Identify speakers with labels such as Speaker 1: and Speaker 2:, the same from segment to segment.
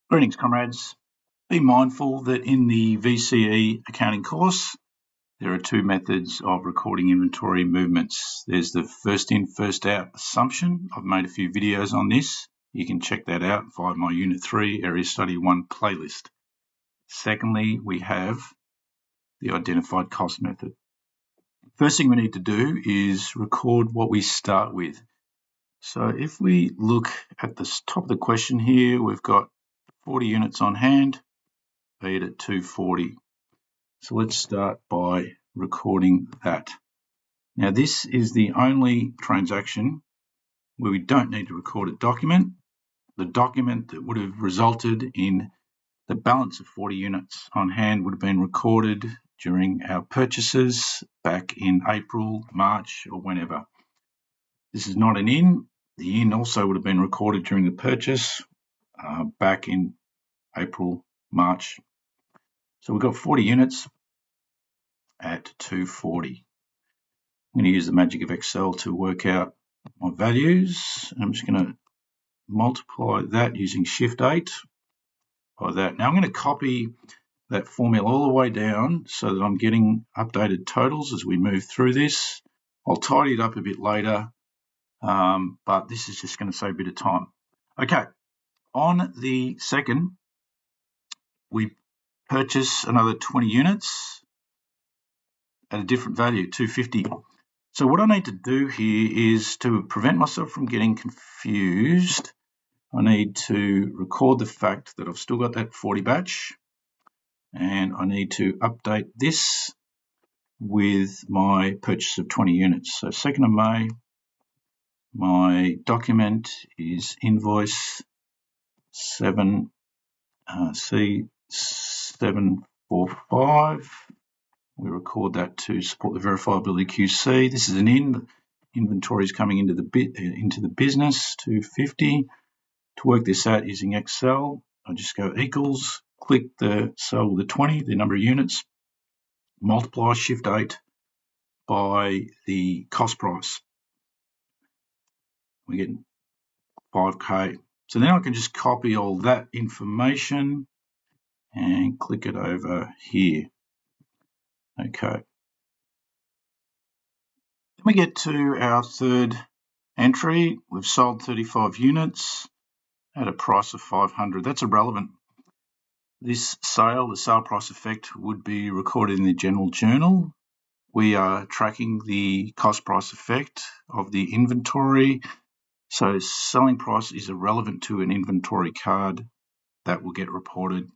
Speaker 1: Greetings, comrades. Be mindful that in the VCE Accounting course, there are two methods of recording inventory movements. There's the first in, first out assumption. I've made a few videos on this. You can check that out via my Unit 3 Area Study 1 playlist. Secondly, we have the identified cost method. First thing we need to do is record what we start with. So if we look at the top of the question here, we've got 40 units on hand, paid at 240. So let's start by recording that. Now this is the only transaction where we don't need to record a document. The document that would have resulted in the balance of 40 units on hand would have been recorded during our purchases back in April, March, or whenever. This is not an in. The in also would have been recorded during the purchase back in April, March. So we've got 40 units at 240. I'm going to use the magic of Excel to work out my values. I'm just going to multiply that using Shift 8 by that. Now I'm going to copy that formula all the way down so that I'm getting updated totals as we move through this. I'll tidy it up a bit later, but this is just going to save a bit of time. Okay, on the second, we purchase another 20 units at a different value, 250. So what I need to do here is to prevent myself from getting confused. I need to record the fact that I've still got that 40 batch, and I need to update this with my purchase of 20 units. So 2nd of May, my document is invoice C745. We record that to support the verifiability QC. This is an in. Inventory is coming into the business, 250. To work this out using Excel, I just go equals, click the cell with the 20, the number of units, multiply Shift 8 by the cost price. We get 5K. So now I can just copy all that information and click it over here. Okay. Then we get to our third entry. We've sold 35 units at a price of 500. That's irrelevant. This sale, the sale price effect, would be recorded in the general journal. We are tracking the cost price effect of the inventory. So selling price is irrelevant to an inventory card. That will get recorded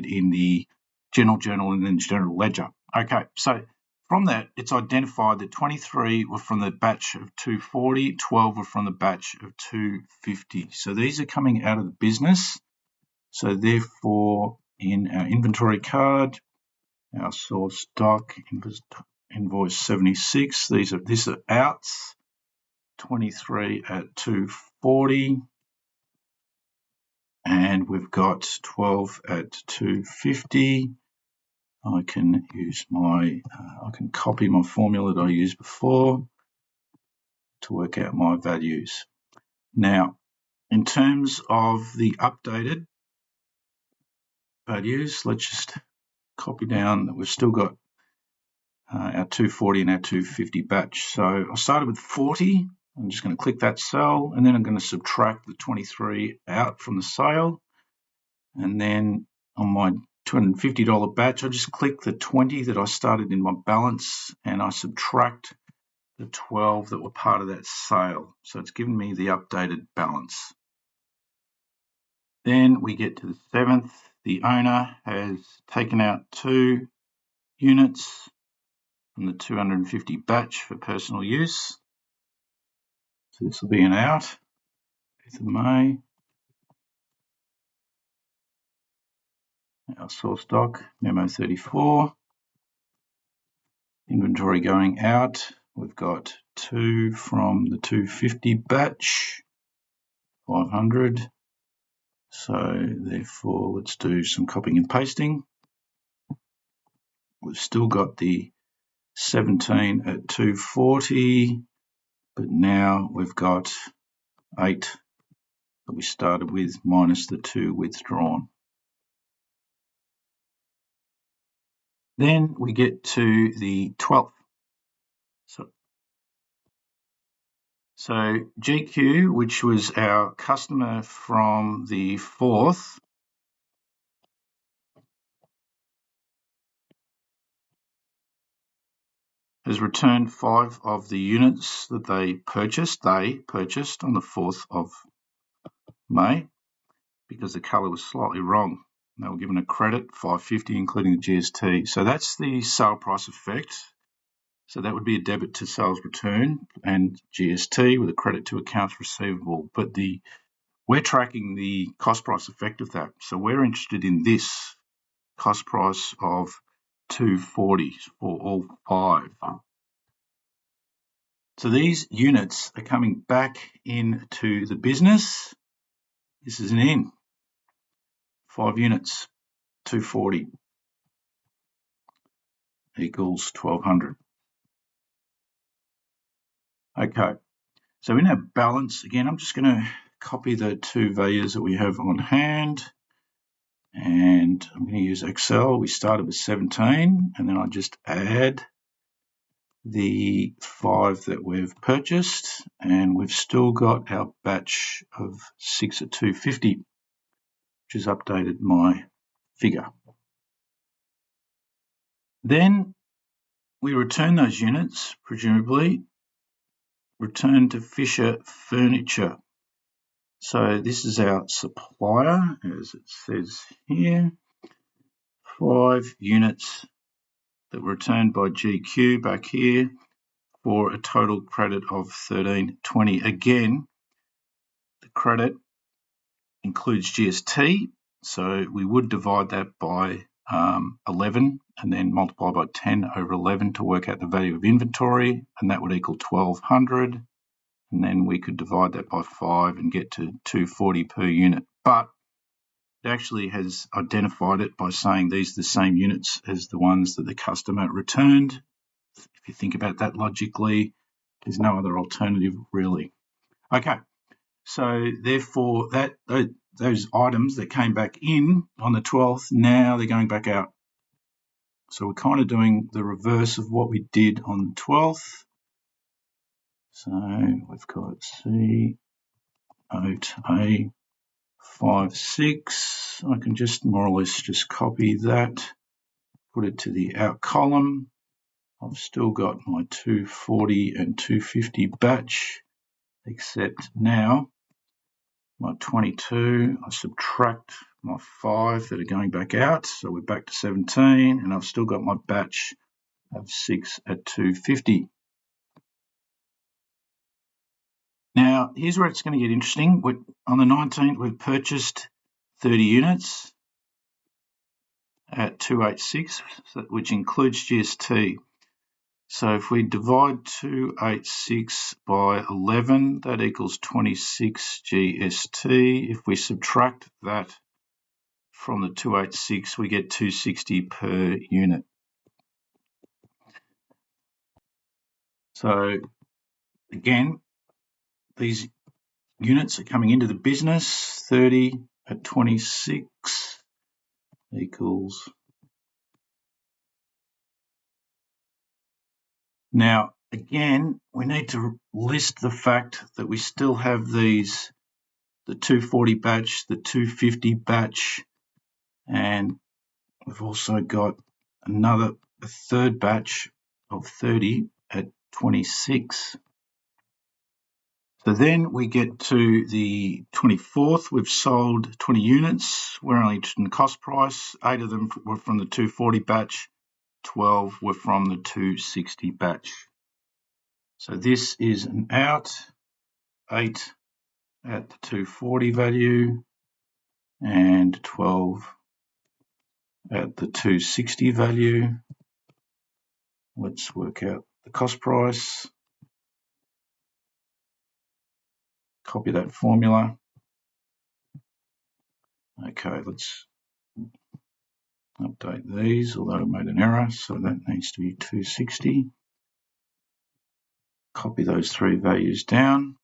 Speaker 1: in the general journal and then general ledger. Okay, so from that, it's identified that 23 were from the batch of 240, 12 were from the batch of 250. So these are coming out of the business. So therefore, in our inventory card, our source stock, invoice 76, these are outs, 23 at 240. And we've got 12 at 250. I can use I can copy my formula that I used before to work out my values. Now, in terms of the updated values, let's just copy down that we've still got our 240 and our 250 batch. So I started with 40. I'm just going to click that cell, and then I'm going to subtract the 23 out from the sale. And then on my $250 batch, I just click the 20 that I started in my balance, and I subtract the 12 that were part of that sale. So it's given me the updated balance. Then we get to the 7th. The owner has taken out 2 units from the 250 batch for personal use. So this will be an out. 5th of May. Our source stock, memo 34. Inventory going out. We've got 2 from the 250 batch, 500. So therefore, let's do some copying and pasting. We've still got the 17 at 240, but now we've got 8 that we started with minus the 2 withdrawn. Then we get to the 12th. So GQ, which was our customer from the 4th, has returned 5 of the units that they purchased on the 4th of May, because the colour was slightly wrong. They were given a credit, $5.50, including the GST. So that's the sale price effect. So that would be a debit to sales return and GST with a credit to accounts receivable. But we're tracking the cost price effect of that. So we're interested in this cost price of $2.40 for all 5. So these units are coming back into the business. This is an in. 5 units, $2.40 equals $1,200. Okay, so in our balance, again, I'm just going to copy the 2 values that we have on hand, and I'm going to use Excel. We started with 17, and then I just add the 5 that we've purchased, and we've still got our batch of 6 at $2.50, which has updated my figure. Then we return those units, presumably, return to Fisher Furniture. So this is our supplier, as it says here. 5 units that were returned by GQ back here for a total credit of $13.20. Again, the credit includes GST, so we would divide that by 11 and then multiply by 10 over 11 to work out the value of inventory, and that would equal $1,200. And then we could divide that by 5 and get to $2.40 per unit. But it actually has identified it by saying these are the same units as the ones that the customer returned. If you think about that logically, there's no other alternative really. Okay, so therefore those items that came back in on the 12th, now they're going back out. So we're kind of doing the reverse of what we did on the 12th. So we've got C, note A, 5, 6. I can just more or less just copy that, put it to the out column. I've still got my 240 and 250 batch, except now my 22, I subtract my 5 that are going back out, so we're back to 17, and I've still got my batch of 6 at 250. Now, here's where it's going to get interesting. On the 19th, we've purchased 30 units at 286, which includes GST. So if we divide 286 by 11, that equals 26 GST. If we subtract that from the 286, we get 260 per unit. So again, these units are coming into the business. 30 at 26 equals. Now, again, we need to list the fact that we still have these, the 240 batch, the 250 batch, and we've also got a third batch of 30 at 26. So then we get to the 24th. We've sold 20 units. We're only interested in the cost price. 8 of them were from the 240 batch. 12 were from the 260 batch. So this is an out. 8 at the 240 value and 12 at the 260 value. Let's work out the cost price. Copy that formula. Okay, let's update these, although I made an error, so that needs to be 260. Copy those 3 values down.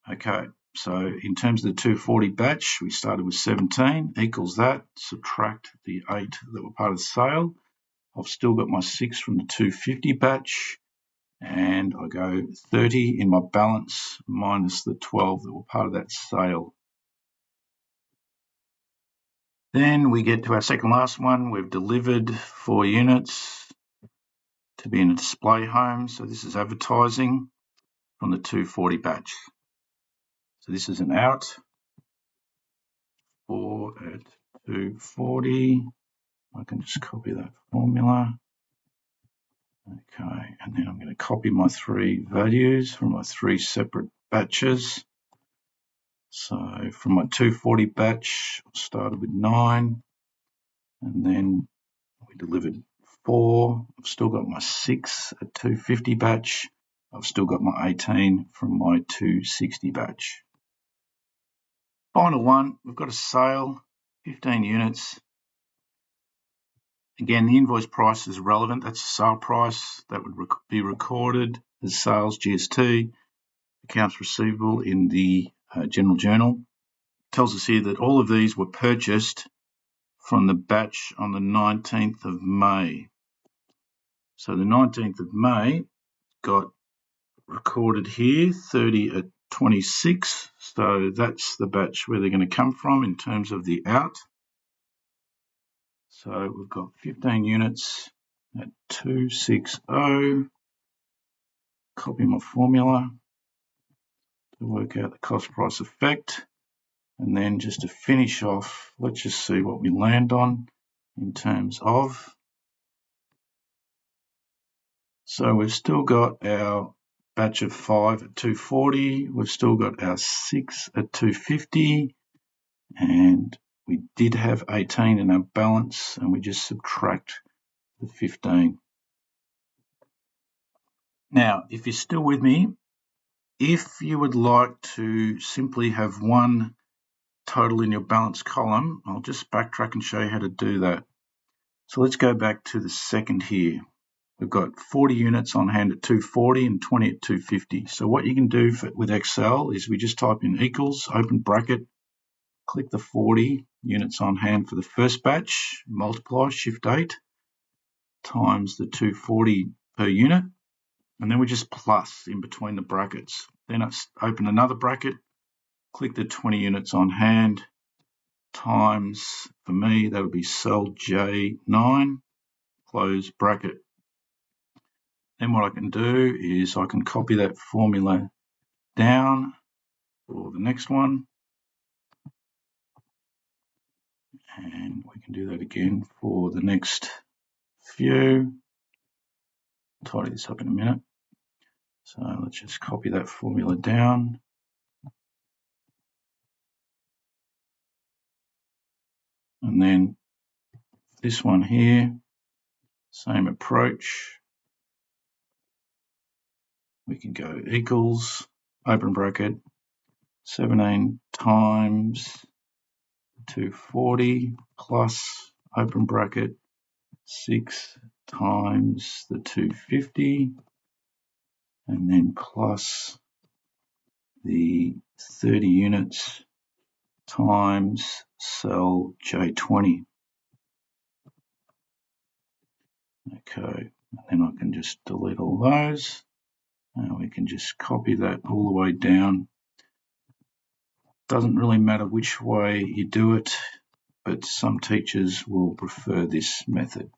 Speaker 1: Okay, So in terms of the 240 batch, we started with 17 equals that. Subtract the 8 that were part of the sale. I've still got my 6 from the 250 batch, and I go 30 in my balance minus the 12 that were part of that sale. Then we get to our second last one. We've delivered 4 units to be in a display home. So this is advertising from the 240 batch. So this is an out. 4 at 240. I can just copy that formula. Okay, and then I'm going to copy my 3 values from my 3 separate batches. So from my 240 batch, I started with 9, and then we delivered 4. I've still got my 6 at 250 batch. I've still got my 18 from my 260 batch. Final one, we've got a sale, 15 units. Again, the invoice price is relevant. That's the sale price. That would be recorded as sales GST, accounts receivable in the general journal. It tells us here that all of these were purchased from the batch on the 19th of May. So the 19th of May got recorded here, 30 at 26. So that's the batch where they're going to come from in terms of the out. So we've got 15 units at 260. Copy my formula to work out the cost price effect. And then just to finish off, let's just see what we land on in terms of. So we've still got our batch of 5 at 240. We've still got our 6 at 250. And we did have 18 in our balance, and we just subtract the 15. Now, if you're still with me, if you would like to simply have one total in your balance column, I'll just backtrack and show you how to do that. So let's go back to the second here. We've got 40 units on hand at 240 and 20 at 250. So what you can do with Excel is we just type in equals, open bracket, click the 40 units on hand for the first batch, multiply, shift 8, times the 240 per unit, and then we just plus in between the brackets. Then it's open another bracket, click the 20 units on hand, times, for me, that'll be cell J9, close bracket. Then what I can do is I can copy that formula down for the next one. And we can do that again for the next few. I'll tidy this up in a minute. So let's just copy that formula down. And then this one here, same approach. We can go equals, open bracket, 17 times 240 plus, open bracket, 6 times the 250, and then plus the 30 units times cell J20. Okay, and then I can just delete all those. And we can just copy that all the way down. Doesn't really matter which way you do it, but some teachers will prefer this method.